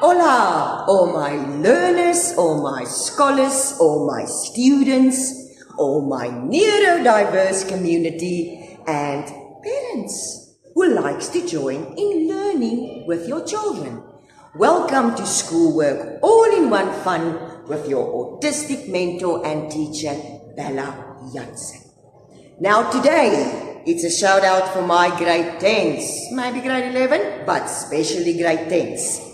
Hola, all my learners, all my scholars, all my students, all my neurodiverse community, and parents who likes to join in learning with your children. Welcome to Schoolwork All-in-One Fun with your autistic mentor and teacher, Bella Jansen. Now today, it's a shout out for my grade 10s, maybe grade 11, but especially grade 10s.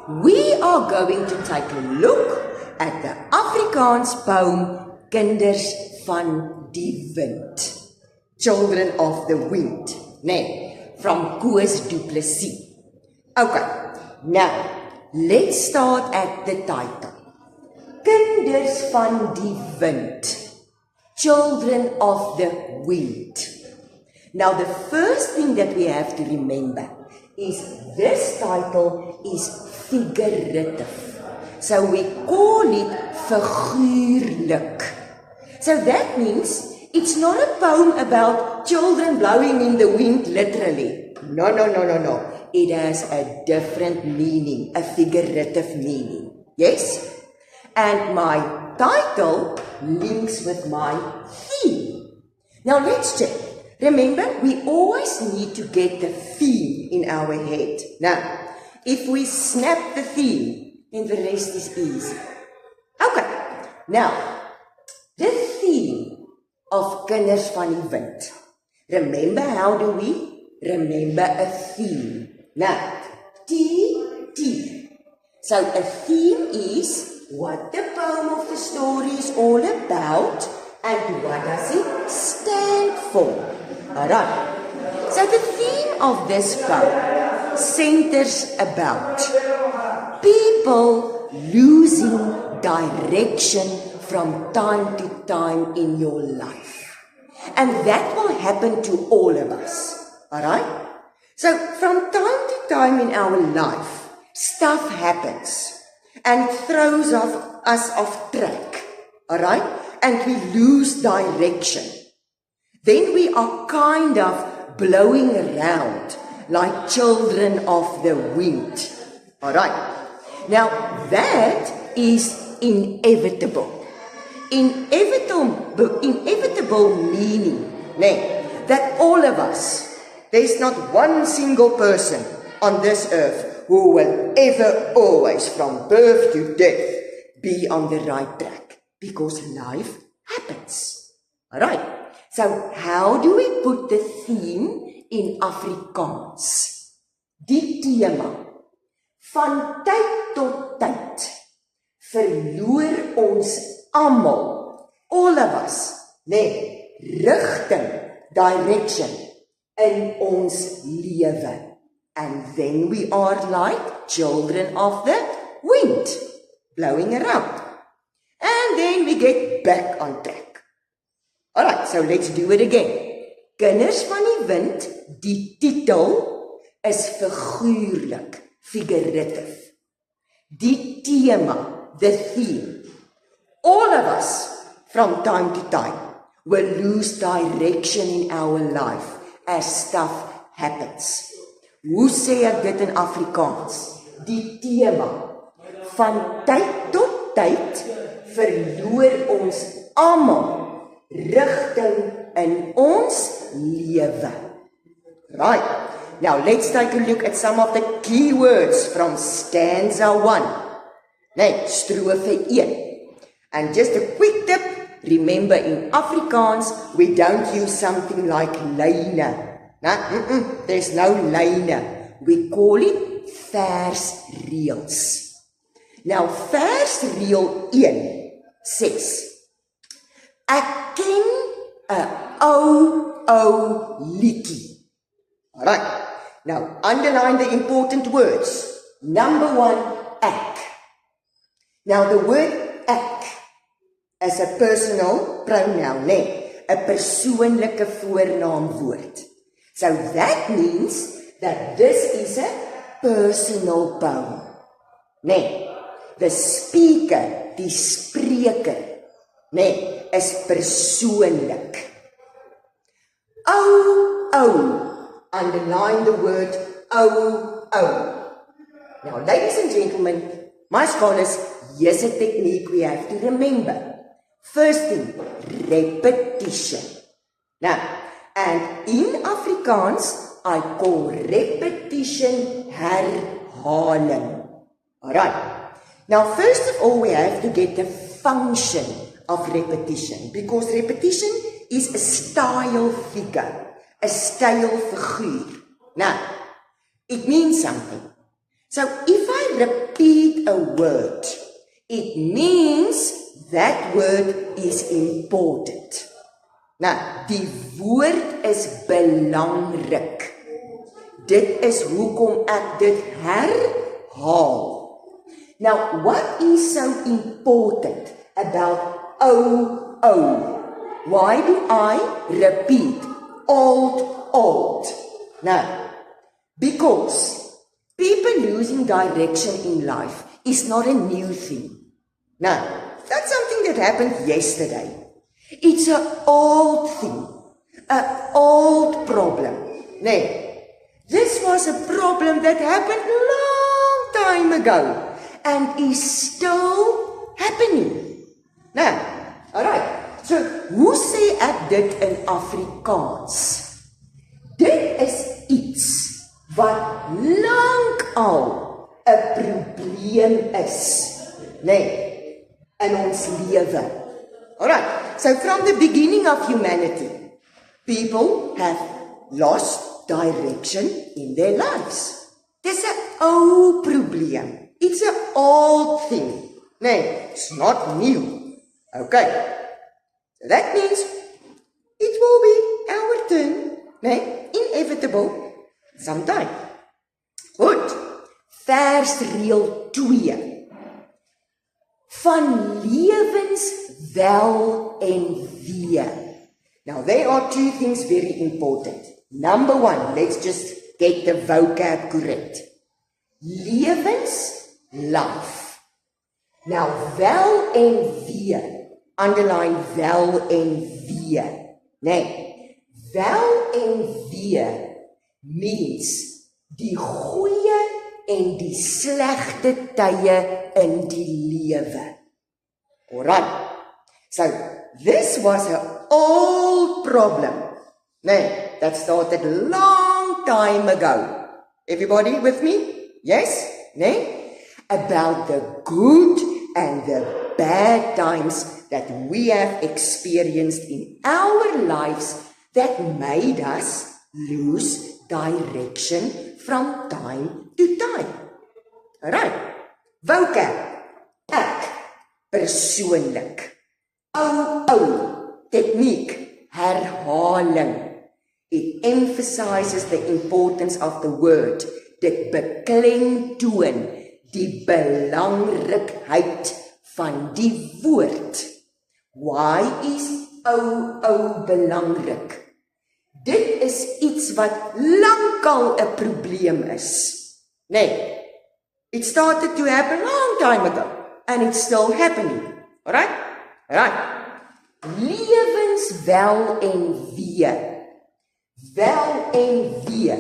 We are going to take a look at the Afrikaans poem Kinders van die Wind, Children of the Wind, from Koos Du Plessis. Okay, now let's start at the title. Kinders van die Wind, Children of the Wind. Now the first thing that we have to remember is this title is figurative. So we call it figuurlik. So that means it's not a poem about children blowing in the wind literally. No. It has a different meaning, a figurative meaning. Yes? And my title links with my theme. Now let's check. Remember, we always need to get the theme in our head. Now, if we snap the theme, then the rest is easy. Okay, now, the theme of Kinders van die Wind. Remember, how do we remember a theme? Now, T. So, a theme is what the poem of the story is all about and what does it stand for. Alright, so the theme of this poem centers about people losing direction from time to time in your life. And that will happen to all of us. Alright? So from time to time in our life, stuff happens and throws us off track. Alright? And we lose direction. Then we are kind of blowing around like children of the wind. Alright. Now that is inevitable. Inevitable meaning that all of us, there's not one single person on this earth who will ever, always, from birth to death, be on the right track. Because life happens. Alright. So, how do we put the theme in Afrikaans? Die tema. Van tyd tot tyd verloor ons almal, all of us, rigting, direction in ons lewe. And then we are like children of the wind, blowing around. And then we get back on track. Alright, so let's do it again. Kinders van die Wind, die titel is figuurlik, figurative. Die tema, the theme. All of us, from time to time, will lose direction in our life as stuff happens. Hoe sê ek dit in Afrikaans? Die tema. Van tyd tot tyd verloor ons almal rigting in ons lewe. Right. Now let's take a look at some of the key words from stanza 1. Strofe 1. And just a quick tip, remember in Afrikaans, we don't use something like lyne. There's no lyne. We call it versreels. Now versreel 1 says, ek ken 'n ou liedjie. Alright, now underline the important words. Number 1, ek. Now the word ek is a personal pronoun, a persoonlike voornaamwoord. So that means that this is a personal poem. The speaker, die spreker, is persoonlik. Ou, underline the word ou. Now, ladies and gentlemen, my scholars, here's a technique we have to remember. First thing, repetition. Now, and in Afrikaans, I call repetition herhaling. Alright. Now, first of all, we have to get the function of repetition, because repetition is a style figure, a style figuur. Now, it means something. So, if I repeat a word, it means that word is important. Nou, die woord is belangrik. Dit is hoekom ek dit herhaal. Now, what is so important about old? Why do I repeat old? Now, because people losing direction in life is not a new thing. Now, that's something that happened yesterday. It's an old thing, an old problem. Nee, this was a problem that happened long time ago and is still happening. Now, alright, so hoe sê ek dit in Afrikaans? Dit is iets wat lang al 'n probleem is, nee, in ons lewe. Alright, so from the beginning of humanity, people have lost direction in their lives. Dis 'n ou probleem. It's an old thing. Nee, it's not new. Okay, so that means it will be our turn, nee, inevitable, sometime. Goed, versreël 2. Van lewenswel en wee. Now, there are two things very important. Number 1, let's just get the vocab correct. Lewens, life. Now, wel en wee. Underline wel en wee. Nee, wel en wee means die goeie en die slegte tye in die lewe. Alright. So, this was an old problem. Nee, that started a long time ago. Everybody with me? Yes? Nee? About the good and the bad times that we have experienced in our lives that made us lose direction from time to time. Alright. Vocab. Ek. Persoonlik. Ou. Techniek. Herhaling. It emphasizes the importance of the word. Dit beklemtoon die belangrikheid van die woord. Why is ou belangrik? Dit is iets wat lankal 'n probleem is. Nee. It started to happen long time ago and it's still happening. Alright? Alright. Lewenswel en wee. Wel en wee.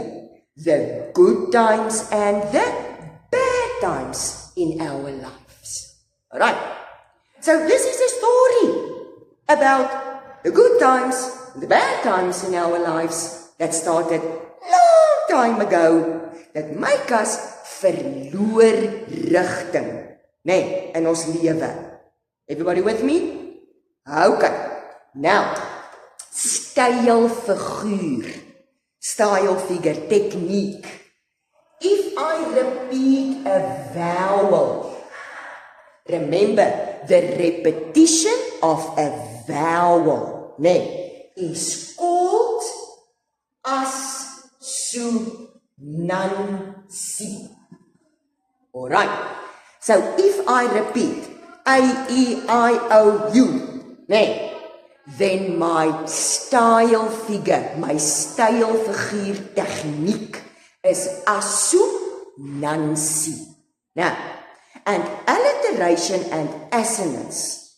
The good times and the bad times in our lives. Alright. So this is a story about the good times and the bad times in our lives that started long time ago that make us verloor rigting, nee, in ons lewe. Everybody with me? Okay. Now, style figure, technique. If I repeat a vowel, remember the repetition of a vowel, nee, is called assonansie. Alright, so if I repeat A-E-I-O-U, nee, then my style figure, my style figuur techniek is assonansie. Now, and alliteration and assonance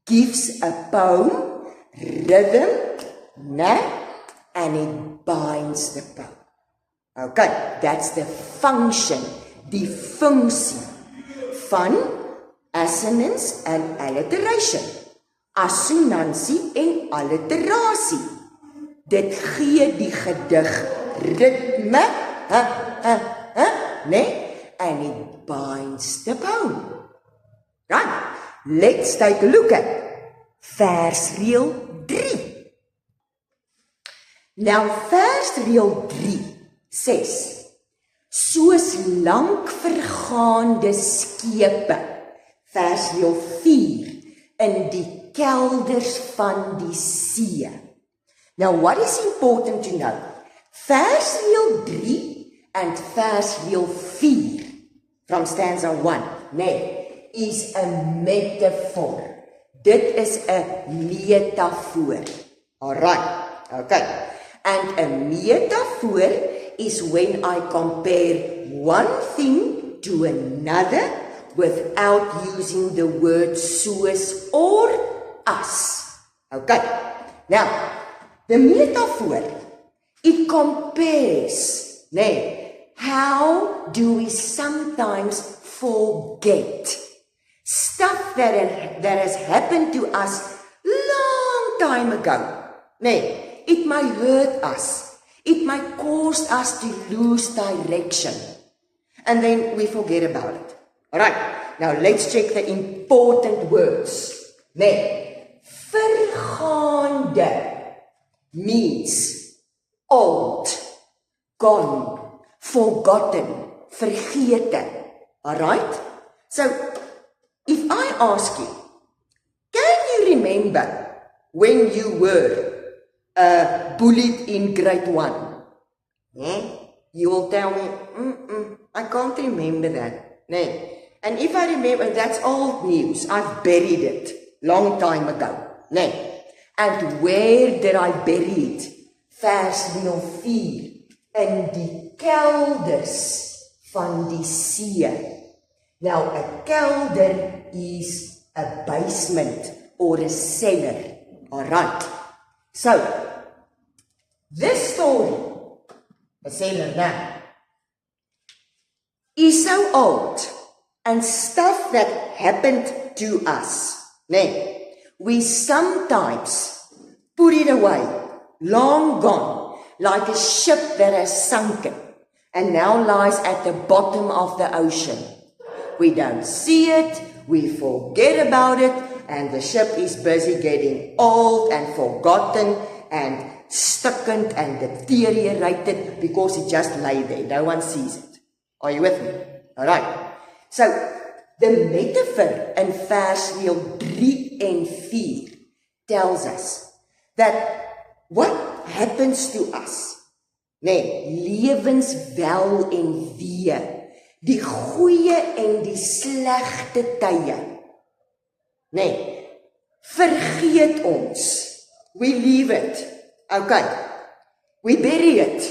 gives a poem rhythm, nee, and it binds the poem. Okay, that's the function, die funksie van assonance and alliteration, assonansie en alliterasie. Dit gee die gedig ritme, and it binds the poem. Right, let's take a look at versreël 3. Nou versreël 3 sê, soos lank vergaande skepe, versreël 4, in die kelders van die see. Now what is important to know? Versreël 3 and versreël 4 from stanza 1, is a metaphor. Dit is 'n metafoor. Alright, okay. And a metaphor is when I compare one thing to another without using the word soos or as. Okay, now, the metaphor, it compares, how do we sometimes forget stuff that has happened to us long time ago. It might hurt us. It might cause us to lose direction. And then we forget about it. Alright, now let's check the important words. Vergaande means old, gone, forgotten, vergete. Alright? So, if I ask you, can you remember when you were bullied in grade 1? You will tell me, I can't remember that. And if I remember, that's old news. I've buried it long time ago. And where did I bury it? Versreël 4, in die kelders van die see. Now, a kelder is a basement or a cellar. Alright. So, this story, a cellar now, is so old and stuff that happened to us. We sometimes put it away, long gone, like a ship that has sunken and now lies at the bottom of the ocean. We don't see it, we forget about it, and the ship is busy getting old and forgotten and stuckened and deteriorated because it just lay there. No one sees it. Are you with me? Alright. So, the metaphor in versreël 3 and 4 tells us that what happens to us, lewenswel en wee, die goeie en die slegte tye, vergeet ons. We leave it. Okay. We bury it.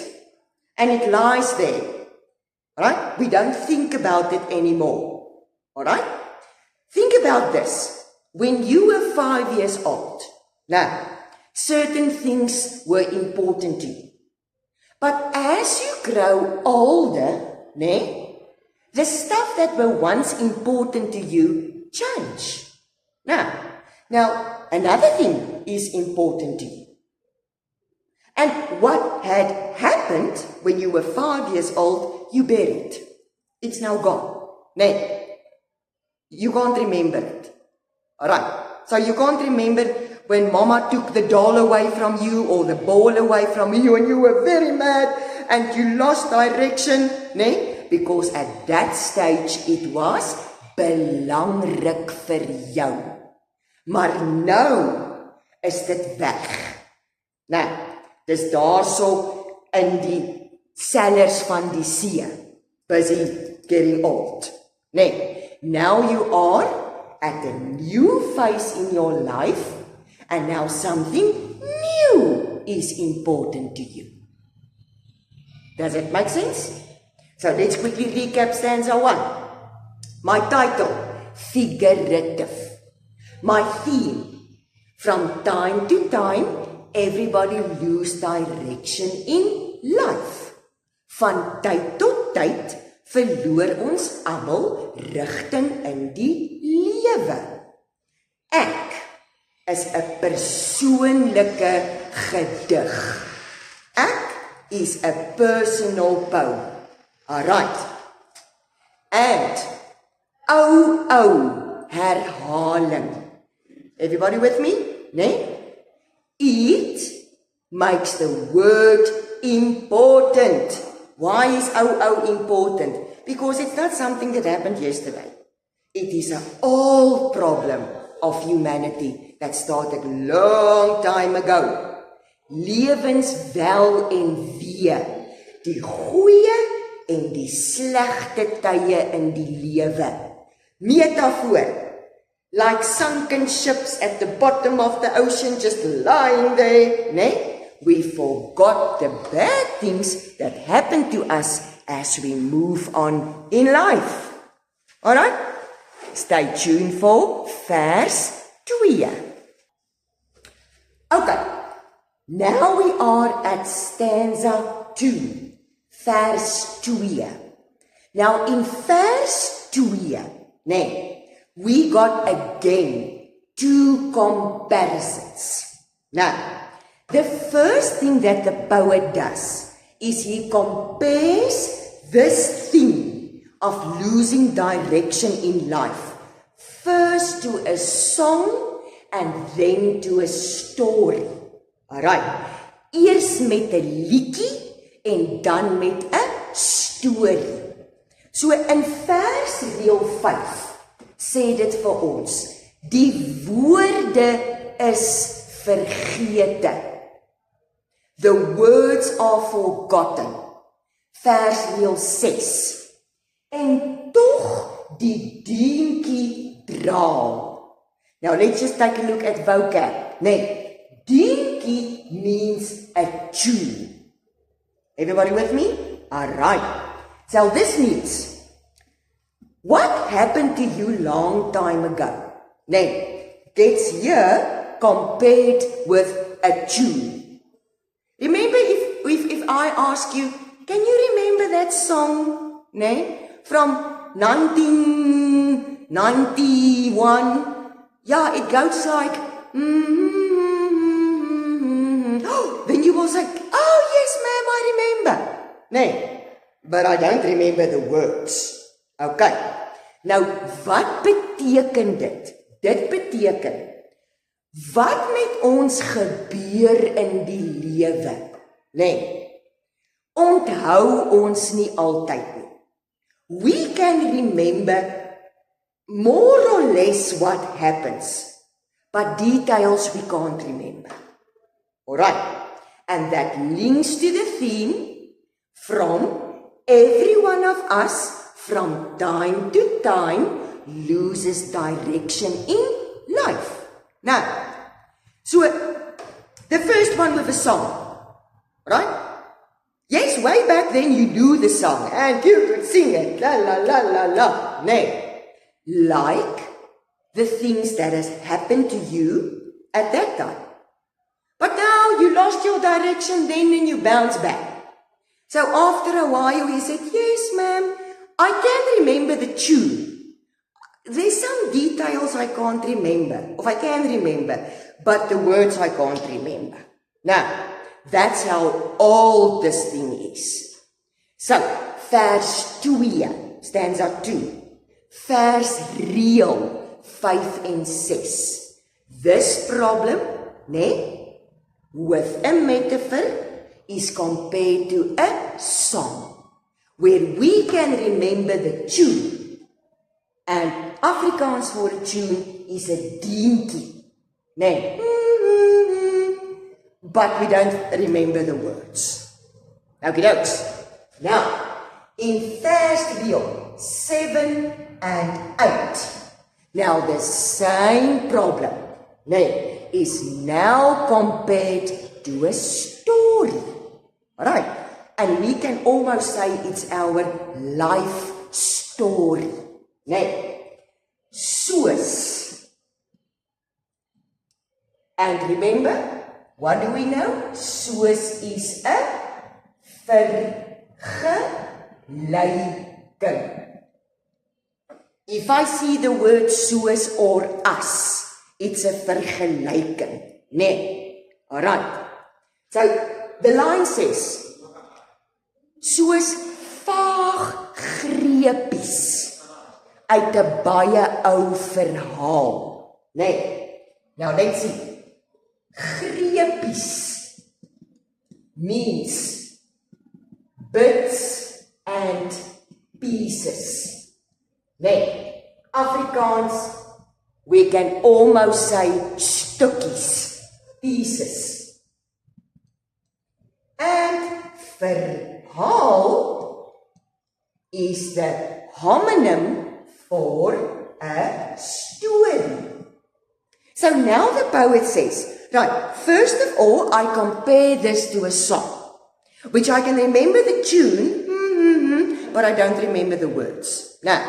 And it lies there. Alright? We don't think about it anymore. Alright? Think about this. When you were 5 years old, now, certain things were important to you. But as you grow older, the stuff that were once important to you change. Now, another thing is important to you. And what had happened when you were 5 years old, you buried. It's now gone. You can't remember it. Alright. So you can't remember when mama took the doll away from you or the ball away from you and you were very mad and you lost direction. Because at that stage it was belangrik vir jou. Maar nou is dit weg. Dis daarso in die cellars van die see. Busy getting old. Now you are at a new phase in your life and now something new is important to you. Does it make sense? So let's quickly recap stanza 1. My title, figurative. My theme, from time to time, everybody lose direction in life. Van tyd tot tyd, verloor ons almal rigting in die lewe. Ek is 'n persoonlike gedig. Ek is a personal poem. Alright. And ou herhaling. Everybody with me? Nee? It makes the word important. Why is ou important? Because it's not something that happened yesterday. It is an old problem of humanity that started long time ago. Lewenswel en wee, die goeie en die slegte tye in die lewe. Metafoor, like sunken ships at the bottom of the ocean just lying there, nee? We forgot the bad things that happen to us as we move on in life. Alright? Stay tuned for vers 2. Okay. Now we are at stanza 2, vers 2. Now in vers 2, we got again 2 comparisons. Now, the first thing that the poet does is he compares this theme of losing direction in life first to a song and then to a story. Alright, eers met 'n liedjie en dan met 'n storie. So in versdeel 5 sê dit vir ons, die woorde is vergete. The words are forgotten. Versdeel 6. En tog die dientjie draal. Now let's just take a look at vocab. Dinky means a tune. Everybody with me? Alright. So this means, what happened to you long time ago? Gets here compared with a tune. Remember if I ask you, can you remember that song? From 1991? Yeah, it goes like, then you will say, oh yes ma'am, I remember. But I don't remember the words. Okay. Nou, wat beteken dit? Dit beteken, wat met ons gebeur in die lewe? Onthou ons nie altyd nie. We can remember more or less what happens, but details we can't remember. Alright, and that links to the theme from every one of us from time to time loses direction in life. Now, so the first one with a song, right? Yes, way back then you do the song and you could sing it, la la la la la. Like the things that has happened to you at that time. But now you lost your direction then and you bounce back. So after a while he said, yes ma'am, I can remember the tune. There's some details I can't remember, or I can remember, but the words I can't remember. Now, that's how old this thing is. So, vers 2, stanza 2. Vers reël 5 en 6. This problem, with a metaphor is compared to a song, where we can remember the tune. And Afrikaans for a tune is a dinkie. But we don't remember the words. Okay, dokes. Now, in vers 7 and 8, now the same problem, is now compared to a story. Alright, and we can almost say it's our life story. Soos. And remember, what do we know? Soos is a vergelei vergelyking. If I see the word soos or as, it's a vergelyking. Nee. Alright. So, the line says, soos vaag greepies uit 'n baie ou verhaal. Nee. Now let's see. Greepies means bits and pieces. Nee. Afrikaans, we can almost say stukkies, pieces. And verhaal is the homonym for a story. So now the poet says, right, first of all, I compare this to a song, which I can remember the tune, but I don't remember the words. Now,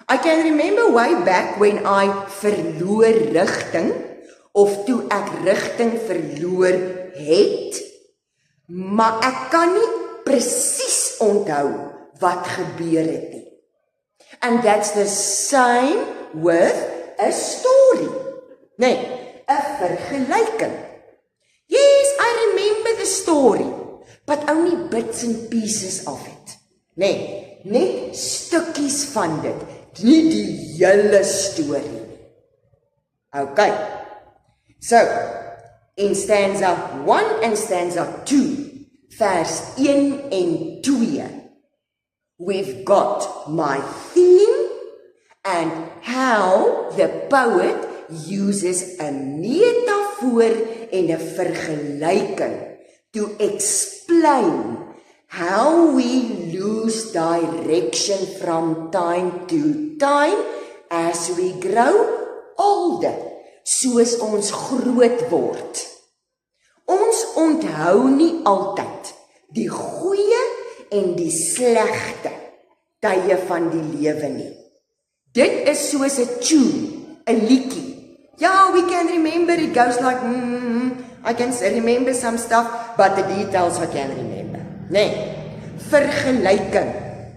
I can remember way back when I verloor rigting, of toe ek rigting verloor het, maar ek kan nie presies onthou wat gebeur het nie. And that's the same with a story. Nee, 'n vergelyking. Yes, I remember the story, but only bits and pieces of it. Nee, net stukkies van dit, nie die hele storie. Okay, so, in stanza 1 and stanza 2, vers 1 en 2, we've got my theme and how the poet uses a metafoor en 'n vergelyking to explain how we lose direction from time to time as we grow older, soos ons groot word. Ons onthou nie altyd die goeie en die slegte tye van die lewe nie. Dit is soos 'n tune, 'n liedjie. Yeah, we can remember, it goes like, I can remember some stuff, but the details I can't remember. Nee, vergelyking,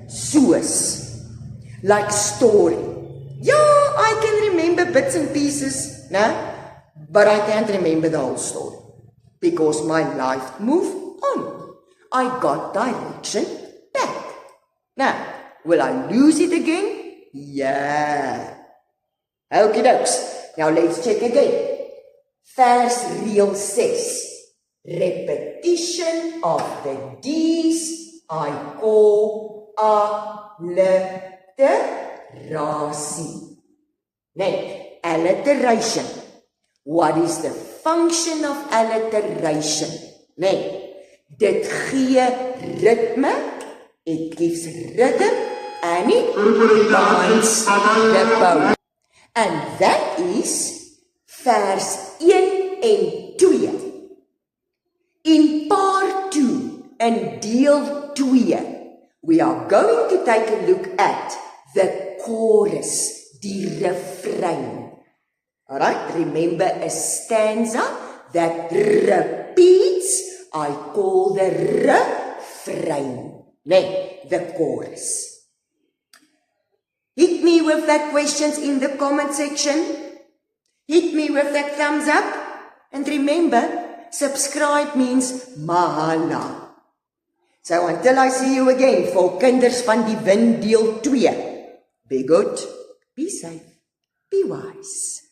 soos, like story. Yeah, I can remember bits and pieces, no? But I can't remember the whole story, because my life moved on. I got direction back. Now, will I lose it again? Yeah. Okie dokes. Now let's check again. Vers reël 6. Repetition of the D's I call alliterasie. Nee, alliteration. What is the function of alliteration? Nee, dit gee ritme, it gives rhythm, and it binds the poem. And that is vers 1 en 2. In part 2 and deel 2, we are going to take a look at the chorus, die refrein. Alright, remember a stanza that repeats, I call the refrain. Nee, the chorus. Hit me with that questions in the comment section. Hit me with that thumbs up. And remember, subscribe means mahala. So until I see you again for Kinders van die Wind deel 2. Be good, be safe, be wise.